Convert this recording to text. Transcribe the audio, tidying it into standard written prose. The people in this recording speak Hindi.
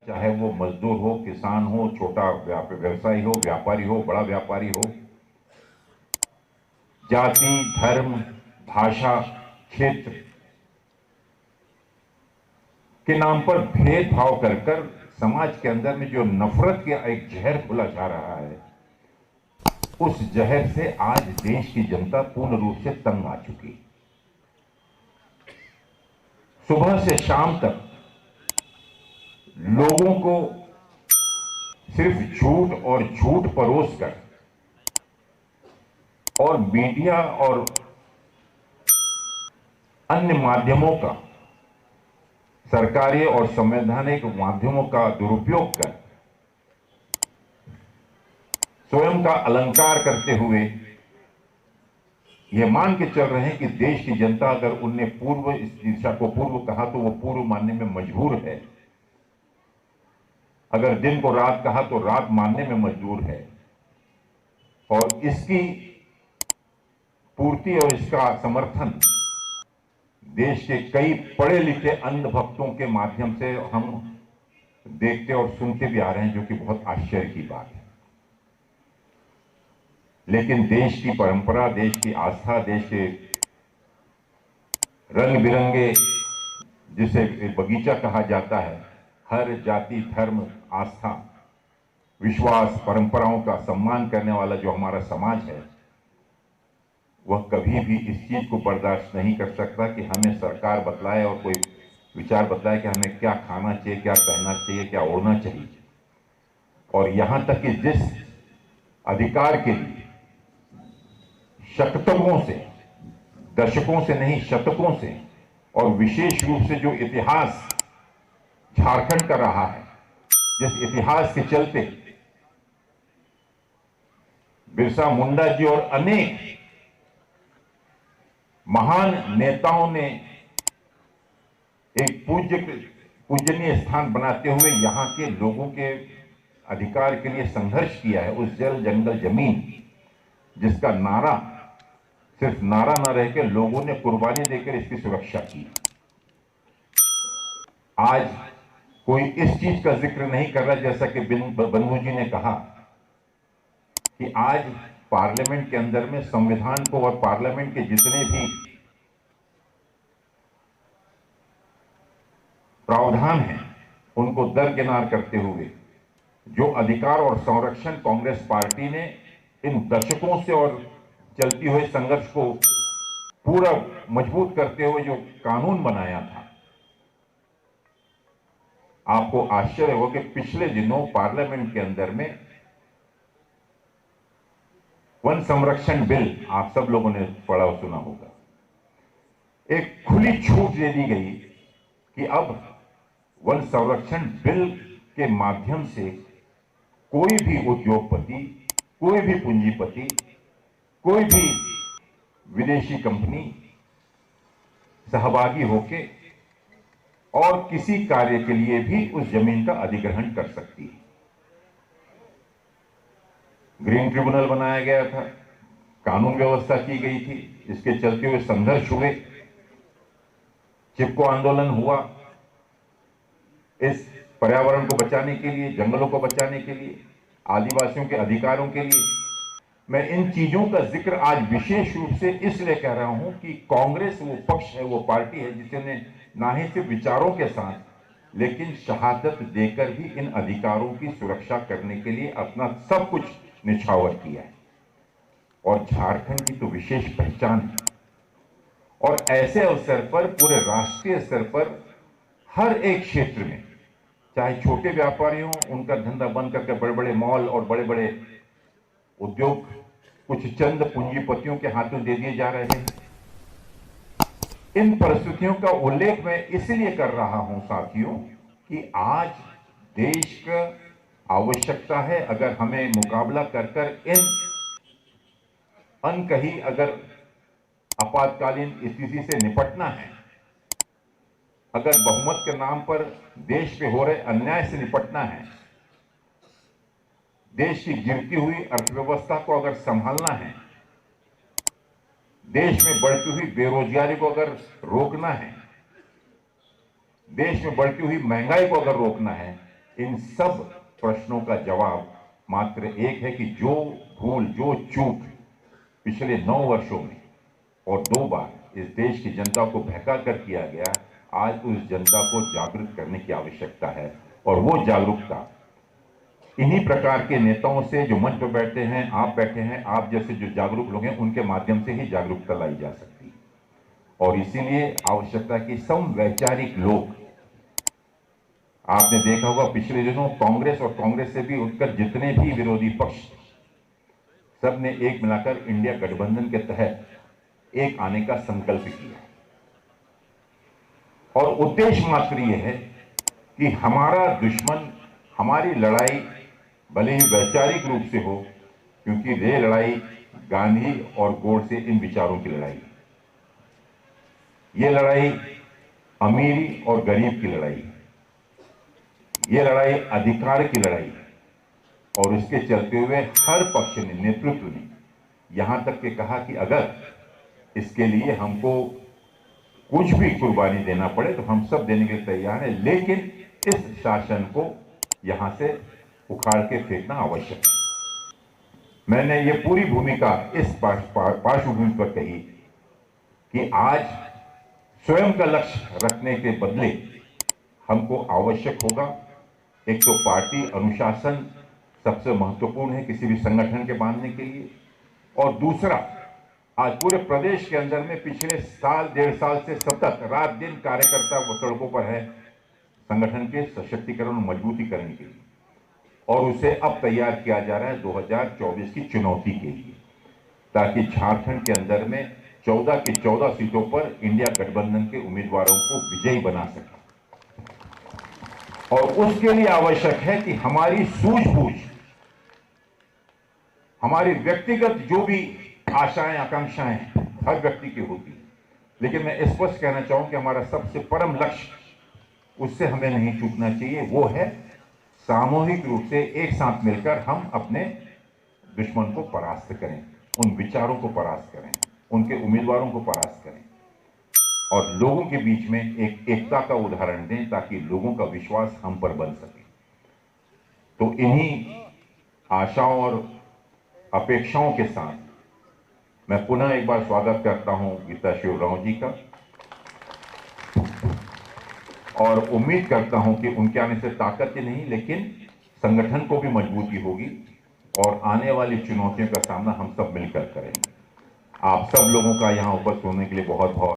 चाहे वो मजदूर हो, किसान हो, छोटा व्यवसायी हो, व्यापारी हो, बड़ा व्यापारी हो, जाति, धर्म, भाषा, क्षेत्र के नाम पर भेदभाव कर कर समाज के अंदर में जो नफरत का एक जहर खुला जा रहा है, उस जहर से आज देश की जनता पूर्ण रूप से तंग आ चुकी है। सुबह से शाम तक लोगों को सिर्फ झूठ और झूठ परोस कर और मीडिया और अन्य माध्यमों का, सरकारी और संवैधानिक माध्यमों का दुरुपयोग कर स्वयं का अलंकार करते हुए यह मान के चल रहे हैं कि देश की जनता अगर उनने पूर्व इस दिशा को पूर्व कहा तो वो पूर्व मानने में मजबूर है, अगर दिन को रात कहा तो रात मानने में मजबूर है, और इसकी पूर्ति और इसका समर्थन देश के कई पढ़े लिखे अंधभक्तों के माध्यम से हम देखते और सुनते भी आ रहे हैं, जो कि बहुत आश्चर्य की बात है। लेकिन देश की परंपरा, देश की आस्था, देश के रंग बिरंगे, जिसे बगीचा कहा जाता है, हर जाति, धर्म, आस्था, विश्वास, परंपराओं का सम्मान करने वाला जो हमारा समाज है, वह कभी भी इस चीज को बर्दाश्त नहीं कर सकता कि हमें सरकार बतलाए और कोई विचार बतलाए कि हमें क्या खाना चाहिए, क्या पहनना चाहिए, क्या ओढ़ना चाहिए। और यहां तक कि जिस अधिकार के लिए शतकों से, दशकों से नहीं शतकों से, और विशेष रूप से जो इतिहास झारखंड का रहा है, जिस इतिहास के चलते बिरसा मुंडा जी और अनेक महान नेताओं ने एक पूजनीय स्थान बनाते हुए यहां के लोगों के अधिकार के लिए संघर्ष किया है, उस जल जंगल जमीन जिसका नारा सिर्फ नारा न रह के लोगों ने कुर्बानी देकर इसकी सुरक्षा की। आज कोई इस चीज का जिक्र नहीं कर रहा, जैसा कि बन्नू जी ने कहा कि आज पार्लियामेंट के अंदर में संविधान को और पार्लियामेंट के जितने भी प्रावधान हैं उनको दरकिनार करते हुए जो अधिकार और संरक्षण कांग्रेस पार्टी ने इन दशकों से और चलती हुए संघर्ष को पूरा मजबूत करते हुए जो कानून बनाया था, आपको आश्चर्य हो कि पिछले दिनों पार्लियामेंट के अंदर में वन संरक्षण बिल, आप सब लोगों ने पढ़ा और सुना होगा, एक खुली छूट दे दी गई कि अब वन संरक्षण बिल के माध्यम से कोई भी उद्योगपति, कोई भी पूंजीपति, कोई भी विदेशी कंपनी सहभागी होके और किसी कार्य के लिए भी उस जमीन का अधिग्रहण कर सकती है। ग्रीन ट्रिब्यूनल बनाया गया था, कानून व्यवस्था की गई थी, इसके चलते हुए संघर्ष हुए, चिपको आंदोलन हुआ इस पर्यावरण को बचाने के लिए, जंगलों को बचाने के लिए, आदिवासियों के अधिकारों के लिए। मैं इन चीजों का जिक्र आज विशेष रूप से इसलिए कह रहा हूं कि कांग्रेस वो पक्ष है, वो पार्टी है जिसने ना ही सिर्फ विचारों के साथ लेकिन शहादत देकर भी इन अधिकारों की सुरक्षा करने के लिए अपना सब कुछ निछावर किया है। और झारखंड की तो विशेष पहचान है, और ऐसे अवसर पर पूरे राष्ट्रीय स्तर पर हर एक क्षेत्र में, चाहे छोटे व्यापारी हों, उनका धंधा बंद करके बड़े बड़े मॉल और बड़े बड़े उद्योग कुछ चंद पूंजीपतियों के हाथों दे दिए जा रहे हैं। इन परिस्थितियों का उल्लेख मैं इसलिए कर रहा हूं साथियों कि आज देश का आवश्यकता है, अगर हमें मुकाबला कर कर इन अनकही अगर आपातकालीन स्थिति से निपटना है, अगर बहुमत के नाम पर देश पे हो रहे अन्याय से निपटना है, देश की गिरती हुई अर्थव्यवस्था को अगर संभालना है, देश में बढ़ती हुई बेरोजगारी को अगर रोकना है, देश में बढ़ती हुई महंगाई को अगर रोकना है, इन सब प्रश्नों का जवाब मात्र एक है कि जो भूल, जो चूक पिछले 9 वर्षों में और 2 बार इस देश की जनता को बहका कर किया गया, आज उस जनता को जागरूक करने की आवश्यकता है। और वो जागरूकता इन्हीं प्रकार के नेताओं से, जो मंच पर बैठते हैं, आप बैठे हैं, आप जैसे जो जागरूक लोग हैं, उनके माध्यम से ही जागरूकता लाई जा सकती है। और इसीलिए आवश्यकता कि समवैचारिक लोग, आपने देखा होगा पिछले दिनों कांग्रेस और कांग्रेस से भी उठकर जितने भी विरोधी पक्ष, सब ने एक मिलाकर इंडिया गठबंधन के तहत एक आने का संकल्प किया। और उद्देश्य मात्र यह है कि हमारा दुश्मन, हमारी लड़ाई भले ही वैचारिक रूप से हो, क्योंकि ये लड़ाई गांधी और गोडसे इन विचारों की लड़ाई, ये लड़ाई अमीरी और गरीब की लड़ाई, ये लड़ाई अधिकार की लड़ाई है। और इसके चलते हुए हर पक्ष ने, नेतृत्व ने यहां तक के कहा कि अगर इसके लिए हमको कुछ भी कुर्बानी देना पड़े तो हम सब देने के लिए तैयार हैं, लेकिन इस शासन को यहां से उखाड़ के फेंकना आवश्यक है। मैंने ये पूरी भूमिका इस पार्श्वभूमि पर कही कि आज स्वयं का लक्ष्य रखने के बदले हमको आवश्यक होगा, एक तो पार्टी अनुशासन सबसे महत्वपूर्ण है किसी भी संगठन के बांधने के लिए, और दूसरा आज पूरे प्रदेश के अंदर में पिछले साल, 1.5 साल से सतत रात दिन कार्यकर्ता वो सड़कों पर है संगठन के सशक्तिकरण और मजबूतीकरण के लिए, और उसे अब तैयार किया जा रहा है 2024 की चुनौती के लिए, ताकि झारखंड के अंदर में 14 की 14 सीटों पर इंडिया गठबंधन के उम्मीदवारों को विजयी बना सके। और उसके लिए आवश्यक है कि हमारी सूझबूझ, हमारी व्यक्तिगत जो भी आशाएं, आकांक्षाएं हर व्यक्ति की होती, लेकिन मैं स्पष्ट कहना चाहूं कि हमारा सबसे परम लक्ष्य, उससे हमें नहीं चूकना चाहिए, वो है सामूहिक रूप से एक साथ मिलकर हम अपने दुश्मन को परास्त करें, उन विचारों को परास्त करें, उनके उम्मीदवारों को परास्त करें और लोगों के बीच में एक एकता का उदाहरण दें, ताकि लोगों का विश्वास हम पर बन सके। तो इन्हीं आशाओं और अपेक्षाओं के साथ मैं पुनः एक बार स्वागत करता हूं गीता शिवराम जी का, और उम्मीद करता हूं कि उनके आने से ताकत ही नहीं, लेकिन संगठन को भी मजबूती होगी और आने वाली चुनौतियों का सामना हम सब मिलकर करेंगे। आप सब लोगों का यहां उपस्थित होने के लिए बहुत बहुत